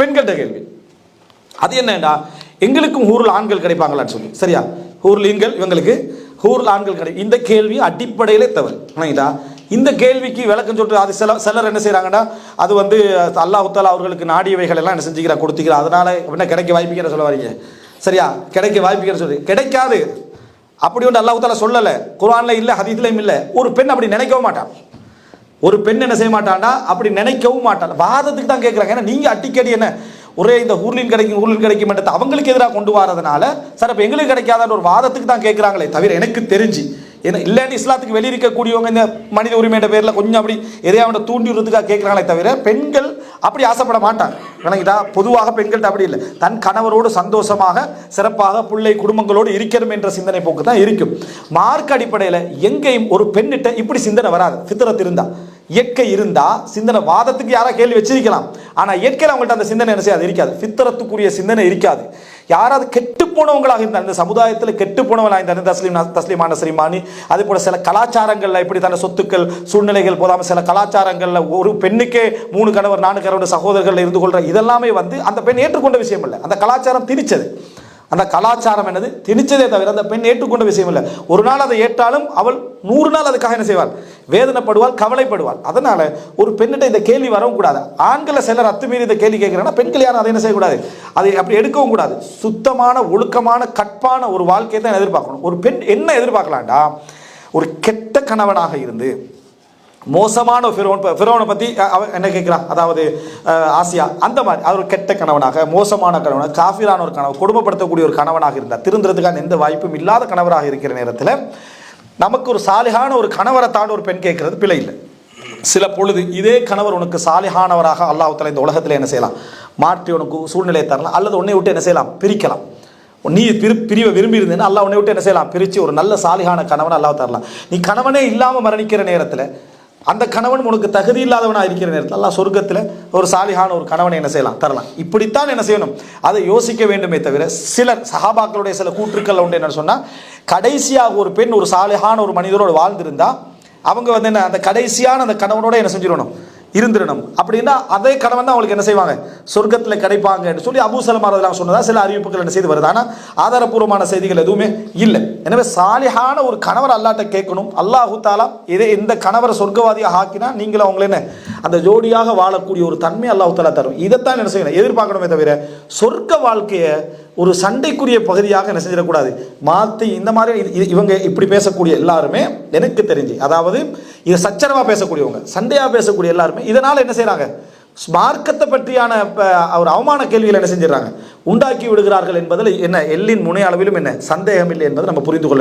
பெண்கள்கிட்ட கேள்வி அது என்னடா, எங்களுக்கும் ஊரில் ஆண்கள் கிடைப்பாங்களான்னு சொல்லி, சரியா? ஊரில் இவங்களுக்கு ஊரில் ஆண்கள் கிடைக்கும். இந்த கேள்வி அடிப்படையிலே தவறு. ஆனாங்களா, இந்த கேள்விக்கு விளக்கம் சொல்லிட்டு அது சிலர் என்ன செய்கிறாங்கன்னா, அது வந்து அல்லாஹ் தஆலா அவர்களுக்கு நாடியவைகள் எல்லாம் என்ன செஞ்சுக்கிறா, கொடுத்துக்கிறா, அதனால என்ன கிடைக்க வாய்ப்புக்கிற சொல்ல வரீங்க, சரியா? கிடைக்க வாய்ப்புக்கிற சொல்லி கிடைக்காது. அப்படி ஒன்று அல்லாஹ் தஆலா சொல்லலை, குர்ஆன்ல இல்லை, ஹதீஸ்லையும் இல்லை. ஒரு பெண் அப்படி நினைக்கவும் மாட்டான். ஒரு பெண் என்ன செய்ய மாட்டான்டா, அப்படி நினைக்கவும் மாட்டான். வாதத்துக்கு தான் கேட்குறாங்க. ஏன்னா நீங்கள் அடிக்கடி என்ன ஒரே இந்த ஊர்லின் கிடைக்கும் என்றது அவங்களுக்கு எதிராக கொண்டு வரதுனால சார் இப்போ எங்களுக்கு கிடைக்காதான்னு ஒரு வாதத்துக்கு தான் கேட்குறாங்களே தவிர, எனக்கு தெரிஞ்சு ஏன்னா இல்லைன்னு இஸ்லாத்துக்கு வெளியிருக்கக்கூடியவங்க இந்த மனித உரிமைன்ற பேரில் கொஞ்சம் அப்படி எதையாவது தூண்டி விடுறதுக்காக கேட்குறாங்களே தவிர, பெண்கள் அப்படி ஆசைப்பட மாட்டாங்க. விளங்கிட்டா? பொதுவாக பெண்கள்ட்ட அப்படி இல்லை. தன் கணவரோடு சந்தோஷமாக சிறப்பாக பிள்ளை குடும்பங்களோடு இருக்கணும் என்ற சிந்தனை போக்கு தான் இருக்கும். மார்க் அடிப்படையில் எங்கேயும் ஒரு பெண்ணிட்ட இப்படி சிந்தனை வராது. ஃபித்ரத் இருந்தா, இயற்கை இருந்தா சிந்தனை, வாதத்துக்கு யாரா கேள்வி வச்சிருக்கலாம், ஆனால் இயற்கையில் அவங்கள்ட்ட அந்த சிந்தனை என்ன செய்யாது, இருக்காது. ஃபித்ரத்துக்குரிய சிந்தனை இருக்காது. யாராவது கெட்டு போனவங்களாக இருந்தால், இந்த சமுதாயத்தில் கெட்டு போனவங்களாக இருந்தால், தஸ்லீமான ஸ்ரீமானி அதே போல சில கலாச்சாரங்களில் இப்படி தன்னை சொத்துக்கள் சூழ்நிலைகள் போதாமல் சில கலாச்சாரங்களில் ஒரு பெண்ணுக்கே 3 கணவர் 4 கணவர் சகோதரர்கள் இருந்து கொள்ற இதெல்லாமே வந்து அந்த பெண் ஏற்றுக்கொண்ட விஷயம் இல்லை. அந்த கலாச்சாரம் திணிச்சது. அந்த கலாச்சாரம் என்னது திணிச்சதே தவிர அந்த பெண் ஏற்றுக்கொண்ட விஷயம் இல்லை. ஒரு நாள் அதை ஏற்றாலும் அவள் 100 நாள் அதுக்காக என்ன செய்வாள், வேதனைப்படுவாள், கவலைப்படுவாள். அதனால ஒரு பெண்ணிட்ட இந்த கேள்வி வரவும் கூடாது. ஆண்களை சிலர் அத்துமீறி இந்த கேள்வி கேட்கிறாங்கன்னா, பெண்கள் யாரும் அதை என்ன செய்யக்கூடாது, அதை அப்படி எடுக்கவும் கூடாது. சுத்தமான ஒழுக்கமான கற்பான ஒரு வாழ்க்கையை தான் எதிர்பார்க்கணும். ஒரு பெண் என்ன எதிர்பார்க்கலாம்டா, ஒரு கெட்ட கணவனாக இருந்து மோசமான ஃபிரௌனை பற்றி என்ன கேட்குறான், அதாவது ஆசியா அந்த மாதிரி அவர் கெட்ட கணவனாக, மோசமான கணவனாக, காஃபிரான ஒரு கணவன், கொடுமைப்படுத்தக்கூடிய ஒரு கணவனாக இருந்தார், திருந்துறதுக்கான எந்த வாய்ப்பும் இல்லாத கணவராக இருக்கிற நேரத்தில் நமக்கு ஒரு சாலிகான ஒரு கணவரை தாண்டி ஒரு பெண் கேட்கறது பிழை இல்லை. சில பொழுது இதே கணவர் உனக்கு சாலிகானவராக அல்லாஹ் தஆலா இந்த உலகத்தில் என்ன செய்யலாம், மாற்றி உனக்கு சூழ்நிலையை தரலாம், அல்லது உன்னை விட்டு என்ன செய்யலாம், பிரிக்கலாம். நீ பிரிவை விரும்பி இருந்தேன்னு அல்லாஹ் உன்னை விட்டு என்ன செய்யலாம், பிரித்து ஒரு நல்ல சாலிகான கணவனை அல்லாஹ் தரலாம். நீ கணவனே இல்லாமல் மரணிக்கிற நேரத்தில், அந்த கணவன் உனக்கு தகுதி இல்லாதவனாக இருக்கிற நேரத்தில் அல்லாஹ் சொர்க்கத்தில் ஒரு சாலிகான ஒரு கணவனை என்ன செய்யலாம், தரலாம். இப்படித்தான் என்ன செய்யணும், அதை யோசிக்க வேண்டுமே தவிர, சிலர் சஹாபாக்களுடைய சில கூற்றுக்கள் உண்டு. என்ன சொன்னால், கடைசியாக ஒரு பெண் ஒரு சாலிகான ஒரு மனிதரோடு வாழ்ந்திருந்தா அவங்க வந்து என்ன அந்த கடைசியான அந்த கணவனோட என்ன செஞ்சிடணும், இருந்துடணும். அப்படின்னா அதே கணவன் தான் அவங்களுக்கு என்ன செய்வாங்க, சொர்க்கத்தில் கிடைப்பாங்கன்னு சொல்லி அபூ சலமா ரலியல்லாஹு சொன்னதா சில அறிவிப்புகள் என்ன செய்து வருது. ஆனால் ஆதாரபூர்வமான செய்திகள் எதுவுமே இல்லை. எனவே சாலிஹான ஒரு கணவர் அல்லாஹ்ட்ட கேட்கணும். அல்லாஹு தஆலா இந்த கணவரை சொர்க்கவாதியாக ஆக்கினா நீங்களும் அவங்கள என்ன அந்த ஜோடியாக வாழக்கூடிய ஒரு தன்மை அல்லாஹு தஆலா தரும். இதைத்தான் என்ன செய்யணும், எதிர்பார்க்கணுமே தவிர சொர்க்க வாழ்க்கையை ஒரு சண்டைக்குரிய பகுதியாக என்ன செஞ்சிடக்கூடாது, மாற்றி இந்த மாதிரி இவங்க இப்படி பேசக்கூடிய எல்லாருமே எனக்கு தெரிஞ்சு, அதாவது இதை சச்சரவாக பேசக்கூடியவங்க, சண்டையாக பேசக்கூடிய எல்லாருமே இதனால் என்ன செய்கிறாங்க, மார்க்கத்தை பற்றியான ஒரு அவமான கேள்விகள் என்ன செஞ்சிடறாங்க, உண்டாக்கி விடுகிறார்கள் என்பதில் என்ன எல்லின் முனை அளவிலும் என்ன சந்தேகம் இல்லை என்பதை நம்ம புரிந்து கொள்ள